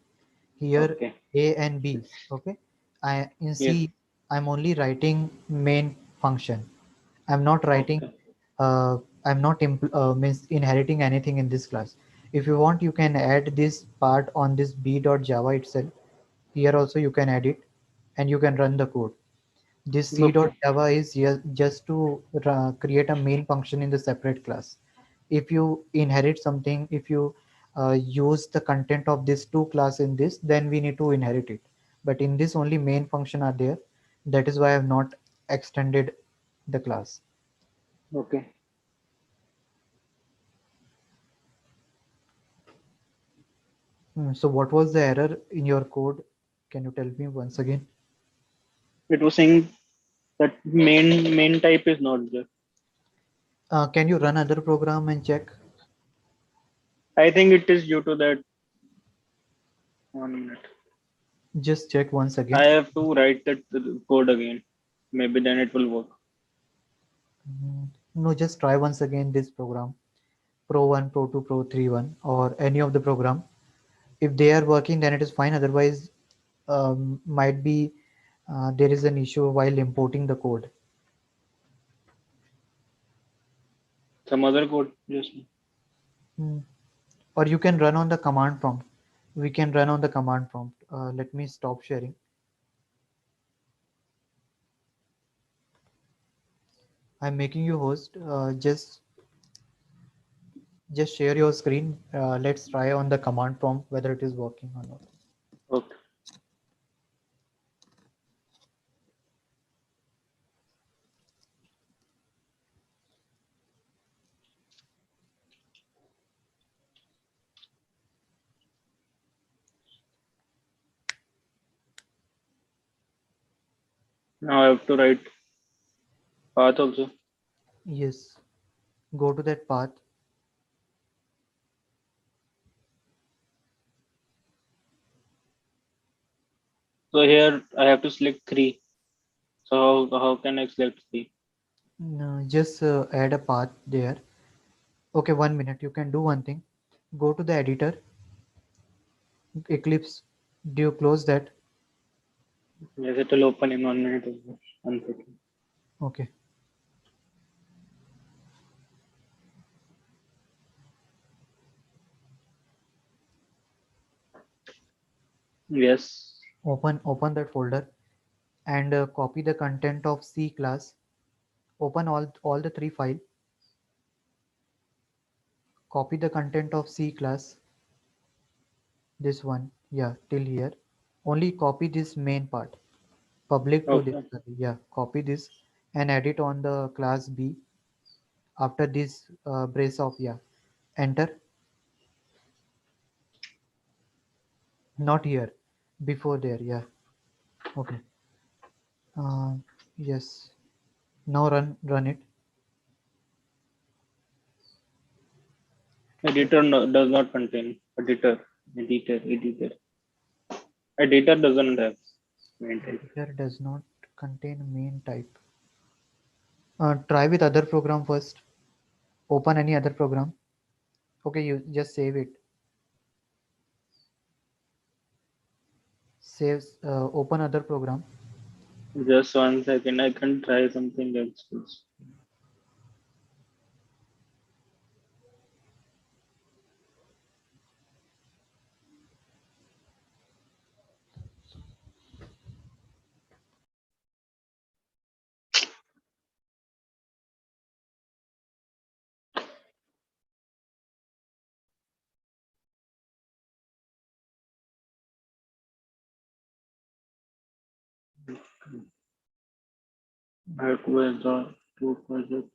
Here Okay. A and B. Okay, I in C Yes. I'm only writing main function. I'm not writing Okay. uh, I'm not means inheriting anything in this class. If you want, you can add this part on this b.java itself. Here also you can add it, and you can run the code. This Okay. c.java is just to create a main function in the separate class. If you inherit something, if you use the content of this two class in this, then we need to inherit it. But in this only main function are there. That is why I have not extended the class. Okay. So what was the error in your code? Can you tell me once again? It was saying that main type is not there. Can you run other program and check? I think it is due to that. 1 minute. Just check once I again. have to write that code again. Maybe then it will work. No, just try once again this program. Pro 1, Pro 2, Pro 3, 1, or any of the program. If they are working, then it is fine. Otherwise, might be there is an issue while importing the code. Some other code. Just Hmm. Or you can run on the command prompt. We can run on the command prompt. Let me stop sharing. I'm making you host. Just share your screen. Let's try on the command prompt whether it is working or not. okay. Now I have to write path also. Yes, go to that path. So here I have to select three. So how can I select three? Just add a path there. Okay, 1 minute. You can do one thing. Go to the editor, Eclipse. Do you close that? Yes, it will open in 1 minute. Also. 1 second. Okay. Yes. Open that folder and copy the content of C class. Open all the three file. Copy the content of C class. This one, yeah, till here. Only copy this main part. Public to this. Okay. Yeah, copy this and add it on the class B. After this brace of, yeah, enter. Not here. Before there, yeah. Okay. Uh, yes. Now run it. Editor does not contain editor. Editor. Editor doesn't have main type. Editor does not contain main type. Try with other program first. Open any other program. Okay, you just save it. Saves. Open other program. Just 1 second. I can try something else. First. I have to install two project.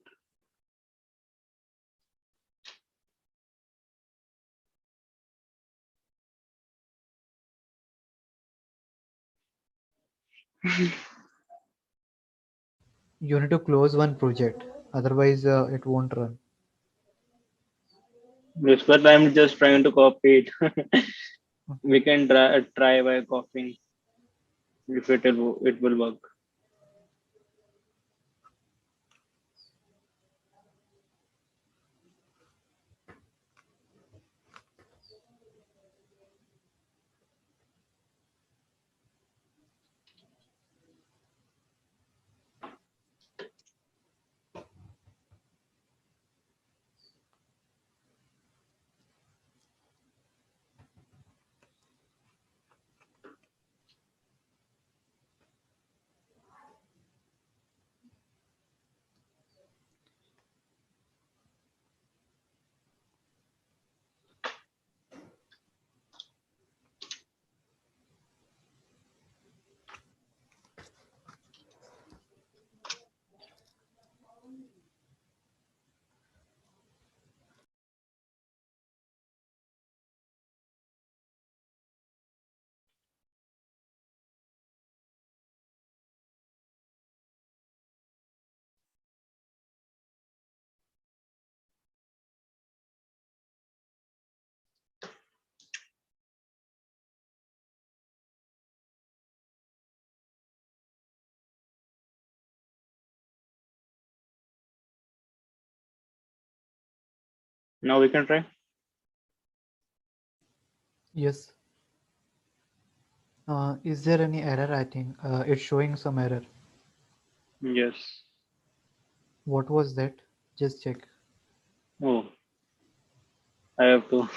You need to close one project. Otherwise, it won't run. Yes, but I'm just trying to copy it. We can try by copying if it will work. Now we can try. Yes. Is there any error? I think it's showing some error. Yes. What was that? Just check. Oh, I have to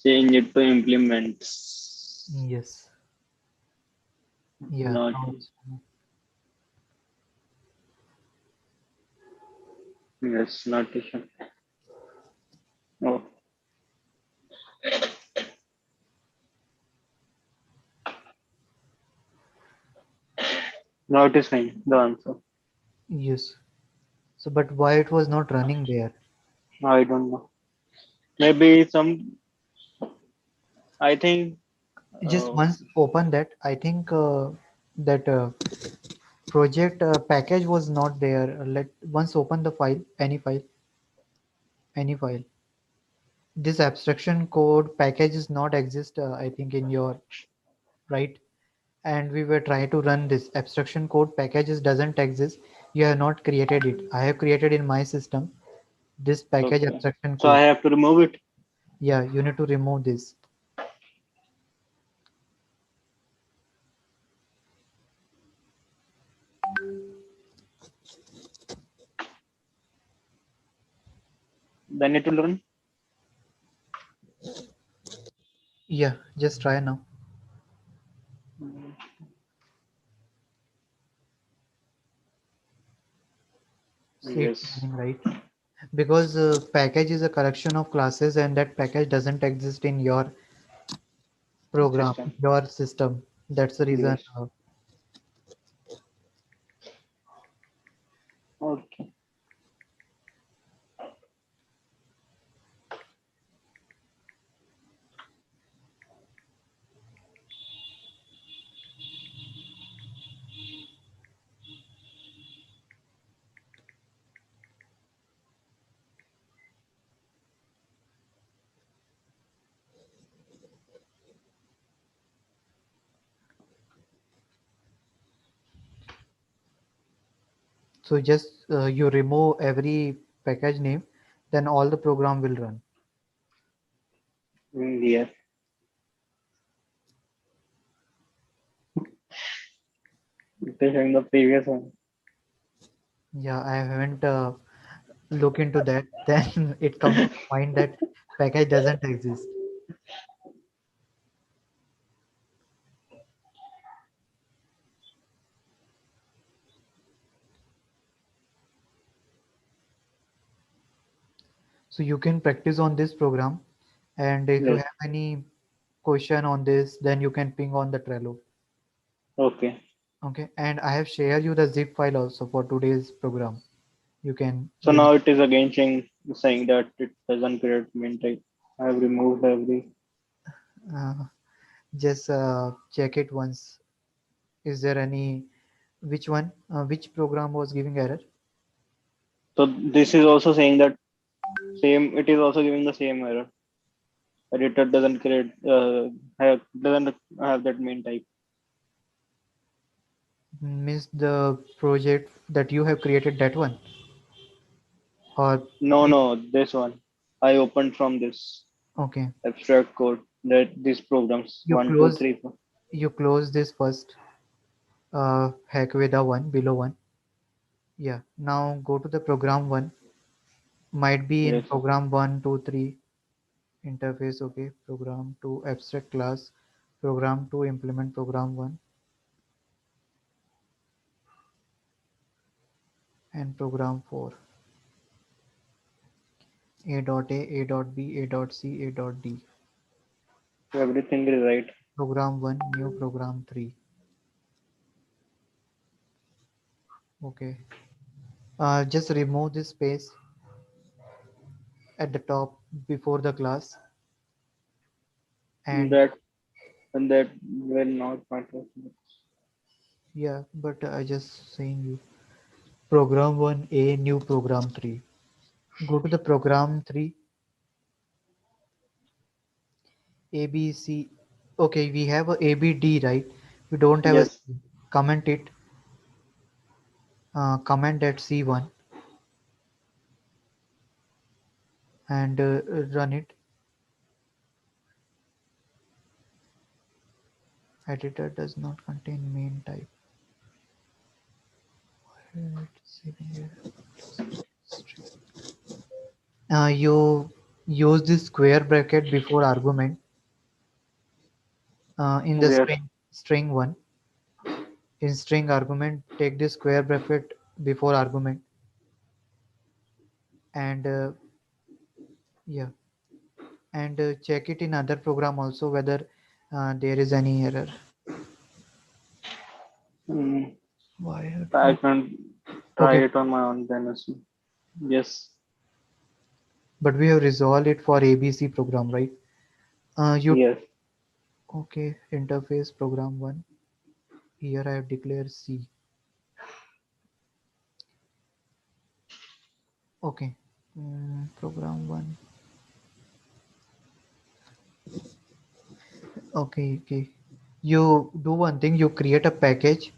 change it to implement. Yes. Yeah. Not Now it's yes, not issue. Oh, now it is fine. The answer. yes. So, but why it was not running there? I don't know. Maybe some. I think. Just Uh, once open that. I think that project package was not there. Let once open the file, any file. This abstraction code package is not exist. I think in your right. And we were trying to run this abstraction code packages doesn't exist. You have not created it. I have created in my system this package okay. abstraction So I code. have to remove it. Yeah, you need to remove this. Then it will run. Yeah, just try now. See it's Yes. running right. Because package is a collection of classes and that package doesn't exist in your program, System. your system. That's the reason. Yes. Okay. So just you remove every package name, then all the program will run. Yes. It is in the previous one. Yeah, I haven't look into that. Then it comes to mind that package doesn't exist. So you can practice on this program, and if you Yes. have any question on this, then you can ping on the Trello. Okay. Okay, and I have shared you the zip file also for today's program. You can So use now it is again saying that it doesn't create mint type. I have removed every. uh, just check it once. Is there any which one? Which program was giving error? So this is also saying that same. It is also giving the same error. Editor doesn't create. Doesn't have that main type. Means the project that you have created that one, or No, no, this one. I opened from this okay. abstract code that these programs You one, two, close three, four. you close this first. Hack with the one below one. Yeah. Now go to the program one. Might be in Yes. program one, two, three interface. Okay. Program two abstract class. Program two implement program one and program four. A dot A, A dot B, A dot C, A dot D. Everything is right. Program one, new program three. Okay. Just remove this space at the top before the class and That and that will not matter. yeah, but I just saying you program one A new program three. Go to the program three A B C. Okay, we have a A B D right. We don't have a Yes. C. Comment it. Comment that C1. and run it. Editor does not contain main type. You use this square bracket before argument in the Yes. string one. In string argument, take this square bracket before argument, and yeah, and check it in other program also whether there is any error. Mm, Why had I to- can try Okay, it on my own then as well. Yes. but we have resolved it for ABC program, right? You Yes. okay? Interface program one. Here I have declared C. Okay, program one. Okay, okay. You do one thing. You create a package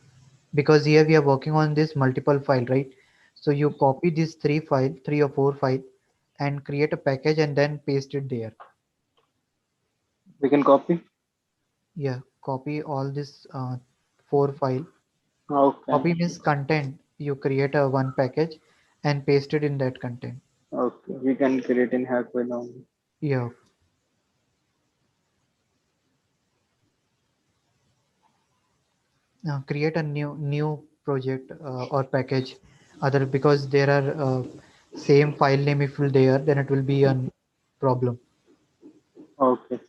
because here we are working on this multiple file, right? So you copy these three or four file, and create a package and then paste it there. We can copy. Yeah, copy all this four file. Okay. Copy means content. You create a one package and paste it in that content. Okay. We can create in Hackwell only. Yeah. Create a new project or package other because there are same file name if will there then it will be a problem. Okay.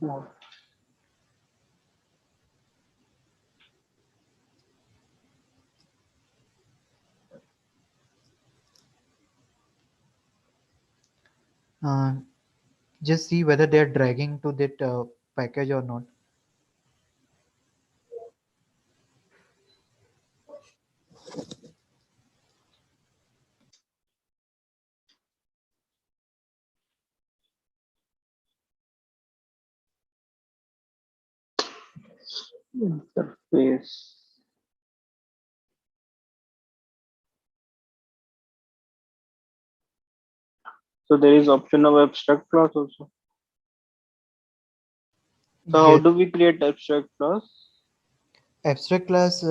Oh, uh, just see whether they are dragging to that package or not. interface. So there is option of abstract class also. So how Yes, do we create abstract class? abstract class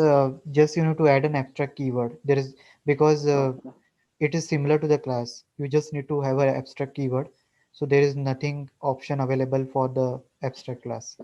just you know to add an abstract keyword there is because Okay. it is similar to the class you just need to have an abstract keyword, so there is nothing option available for the abstract class.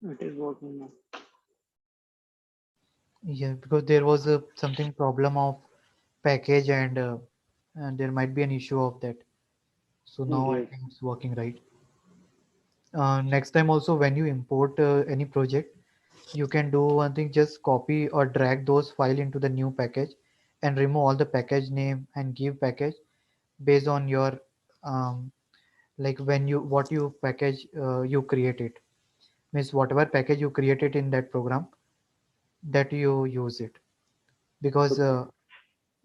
It is working now. Yeah, because there was a something problem of package and there might be an issue of that. So now I Yes. think it's working right. Next time also when you import any project, you can do one thing, just copy or drag those file into the new package and remove all the package name and give package based on your um, like when you what you package you create it, means whatever package you created in that program that you use it, because Okay.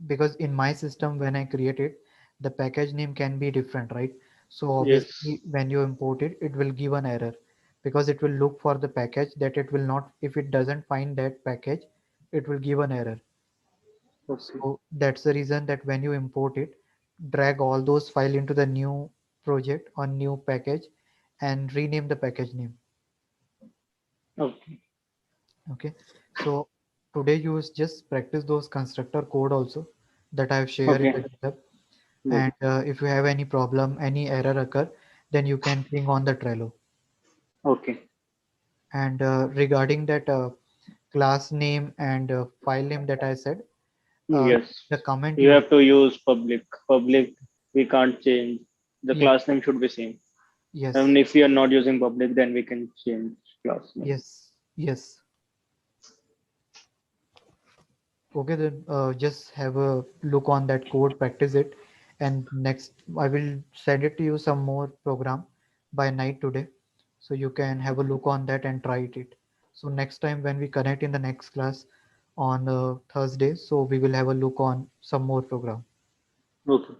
because in my system when I create it the package name can be different, right? So obviously Yes. when you import it it will give an error because it will look for the package that it will not, if it doesn't find that package it will give an error. Okay. So that's the reason that when you import it, drag all those file into the new project or new package and rename the package name. Okay. Okay, so today you just practice those constructor code also that I have shared in the Okay. GitHub. Good. And if you have any problem, any error occur, then you can ping on the Trello. Okay. And regarding that class name and file name that I said, uh, Yes. the comment You you have to use public. Public, we can't change. The yes, class name should be same. yes, And if we are not using public, then we can change class name. yes, yes. Okay, then just have a look on that code, practice it, and next I will send it to you some more program by night today, so you can have a look on that and try it. So next time when we connect in the next class on Thursday, so we will have a look on some more program. Okay.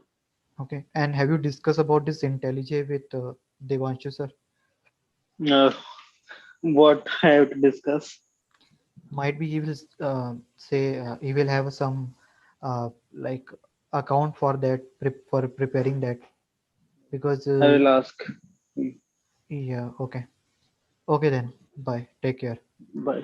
Okay, and have you discussed about this IntelliJ with Devanshu sir? Uh, what I have to discuss? Might be he will say he will have some like account for that for preparing that because I will ask. yeah, okay, okay then, bye, take care. Bye.